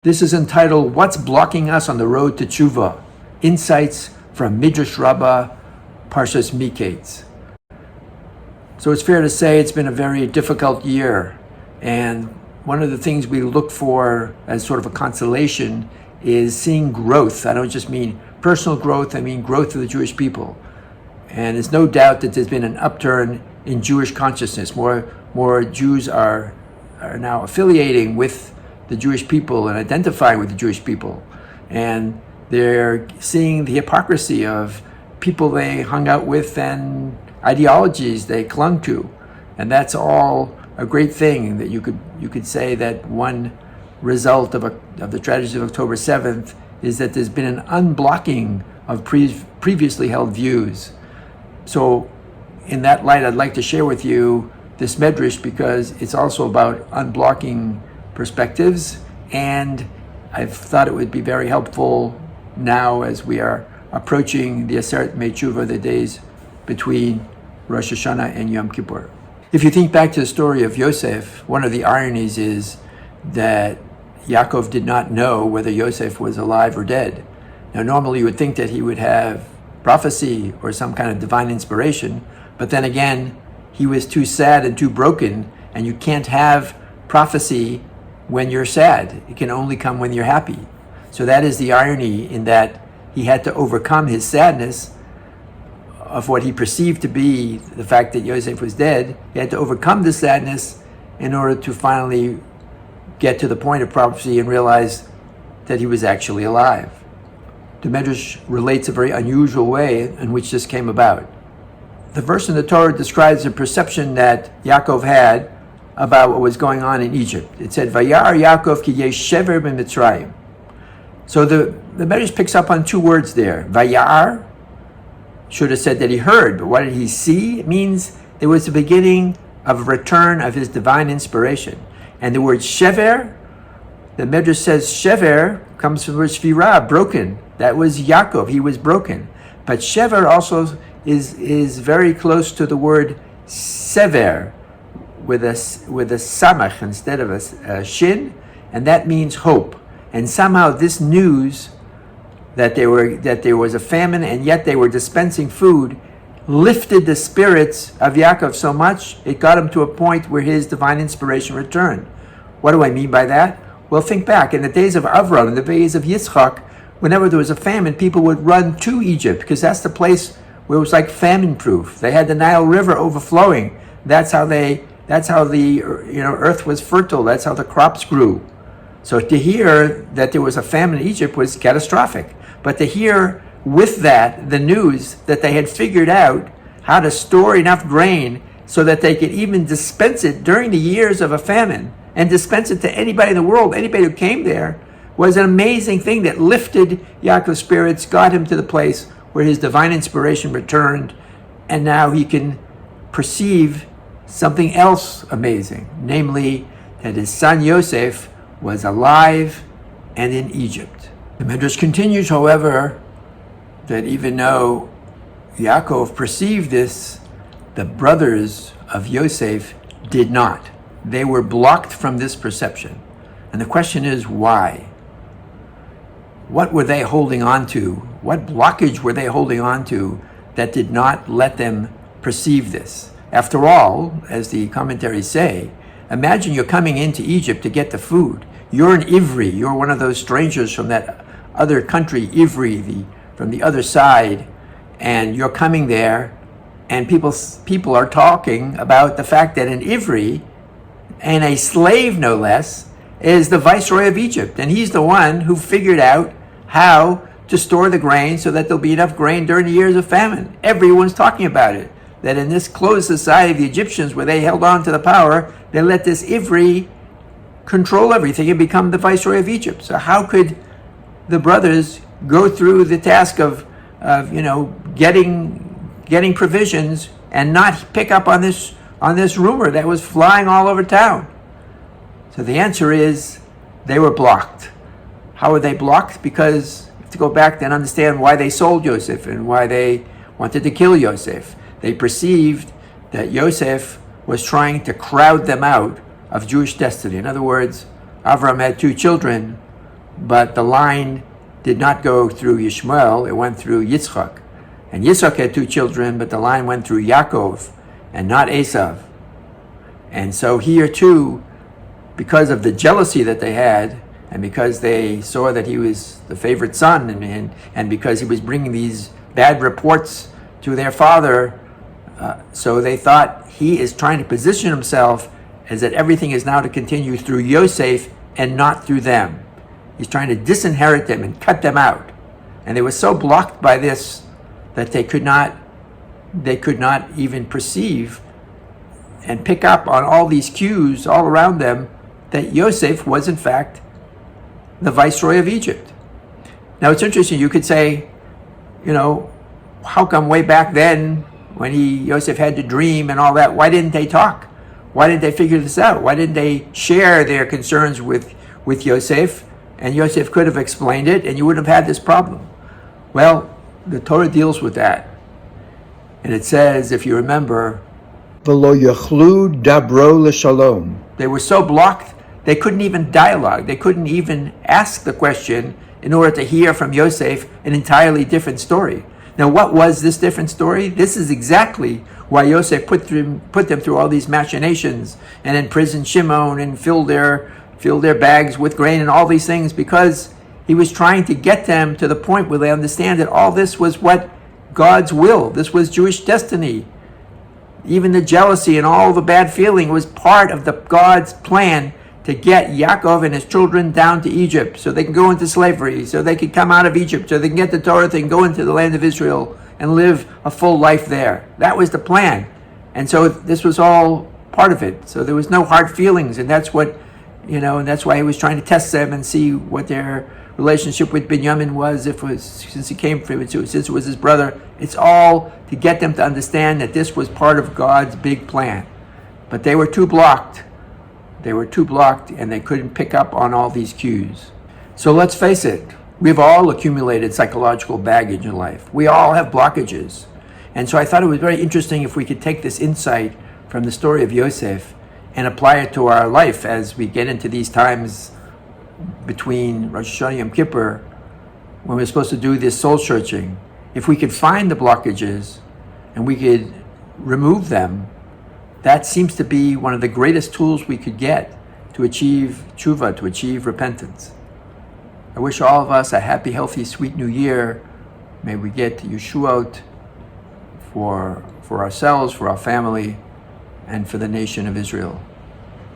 This is entitled, What's Blocking Us on the Road to Teshuva? Insights from Midrash Rabbah, Parshat Miketz. So it's fair to say it's been a very difficult year. And one of the things we look for as sort of a consolation is seeing growth. I don't just mean personal growth, I mean growth of the Jewish people. And there's no doubt that there's been an upturn in Jewish consciousness. More Jews are now affiliating with the Jewish people and identifying with the Jewish people. And they're seeing the hypocrisy of people they hung out with and ideologies they clung to. And that's all a great thing that you could say that one result of the tragedy of October 7th is that there's been an unblocking of previously held views. So in that light, I'd like to share with you this Midrash because it's also about unblocking perspectives, and I've thought it would be very helpful now as we are approaching the Asseret Teshuva, the days between Rosh Hashanah and Yom Kippur. If you think back to the story of Yosef, one of the ironies is that Yaakov did not know whether Yosef was alive or dead. Now normally you would think that he would have prophecy or some kind of divine inspiration, but then again, he was too sad and too broken, and you can't have prophecy when you're sad. It can only come when you're happy. So that is the irony, in that he had to overcome his sadness of what he perceived to be the fact that Yosef was dead. He had to overcome the sadness in order to finally get to the point of prophecy and realize that he was actually alive. The Midrash relates a very unusual way in which this came about. The verse in the Torah describes the perception that Yaakov had about what was going on in Egypt. It said, Vayar Yaakov ki yesh shever b'Mitzrayim. So the Midrash picks up on two words there. Vayar should have said that he heard, but what did he see? It means there was the beginning of a return of his divine inspiration. And the word shever, the Midrash says shever comes from the word shvirah, broken. That was Yaakov, he was broken. But shever also is very close to the word sever, with a samach instead of a shin, and that means hope. And somehow this news that there was a famine and yet they were dispensing food lifted the spirits of Yaakov so much it got him to a point where his divine inspiration returned. What do I mean by that? Well, think back in the days of Avram, in the days of Yitzchak, whenever there was a famine, people would run to Egypt because that's the place where it was like famine-proof. They had the Nile River overflowing. That's how the earth was fertile. That's how the crops grew. So to hear that there was a famine in Egypt was catastrophic. But to hear with that the news that they had figured out how to store enough grain so that they could even dispense it during the years of a famine and dispense it to anybody in the world, anybody who came there, was an amazing thing that lifted Yaakov's spirits, got him to the place where his divine inspiration returned, and now he can perceive something else amazing, namely that his son Yosef was alive and in Egypt. The Midrash continues, however, that even though Yaakov perceived this, the brothers of Yosef did not. They were blocked from this perception. And the question is, why? What were they holding on to? What blockage were they holding on to that did not let them perceive this? After all, as the commentaries say, imagine you're coming into Egypt to get the food. You're an Ivri. You're one of those strangers from that other country, Ivri, from the other side, and you're coming there, and people are talking about the fact that an Ivri, and a slave no less, is the viceroy of Egypt, and he's the one who figured out how to store the grain so that there'll be enough grain during the years of famine. Everyone's talking about it. That in this closed society of the Egyptians, where they held on to the power, they let this Ivri control everything and become the viceroy of Egypt. So how could the brothers go through the task of getting provisions and not pick up on this rumor that was flying all over town? So the answer is they were blocked. How were they blocked? Because you have to go back and understand why they sold Yosef and why they wanted to kill Yosef. They perceived that Yosef was trying to crowd them out of Jewish destiny. In other words, Avram had two children, but the line did not go through Yishmael, it went through Yitzchak. And Yitzchak had 2 children, but the line went through Yaakov and not Esav. And so here too, because of the jealousy that they had, and because they saw that he was the favorite son, and because he was bringing these bad reports to their father, so they thought he is trying to position himself as that everything is now to continue through Yosef and not through them. He's trying to disinherit them and cut them out. And they were so blocked by this that they could not even perceive and pick up on all these cues all around them that Yosef was in fact the viceroy of Egypt. Now it's interesting, you could say, how come way back then when Yosef had to dream and all that, why didn't they talk? Why didn't they figure this out? Why didn't they share their concerns with Yosef? And Yosef could have explained it and you wouldn't have had this problem. Well, the Torah deals with that. And it says, if you remember, V'lo yachlu dabro l'shalom. They were so blocked, they couldn't even dialogue. They couldn't even ask the question in order to hear from Yosef an entirely different story. Now, what was this different story? This is exactly why Yosef put them through all these machinations and imprisoned Shimon and filled their bags with grain and all these things, because he was trying to get them to the point where they understand that all this was what God's will. This was Jewish destiny. Even the jealousy and all the bad feeling was part of God's plan to get Yaakov and his children down to Egypt so they can go into slavery, so they can come out of Egypt, so they can get the Torah and go into the land of Israel and live a full life there. That was the plan. And so this was all part of it. So there was no hard feelings, and that's what, and that's why he was trying to test them and see what their relationship with Binyamin was, since it was his brother. It's all to get them to understand that this was part of God's big plan. But they were too blocked. And they couldn't pick up on all these cues. So let's face it, we've all accumulated psychological baggage in life. We all have blockages. And so I thought it was very interesting if we could take this insight from the story of Yosef and apply it to our life as we get into these times between Rosh Hashanah and Yom Kippur, when we're supposed to do this soul searching. If we could find the blockages and we could remove them, that seems to be one of the greatest tools we could get to achieve tshuva, to achieve repentance. I wish all of us a happy, healthy, sweet new year. May we get Yeshuot for ourselves, for our family, and for the nation of Israel.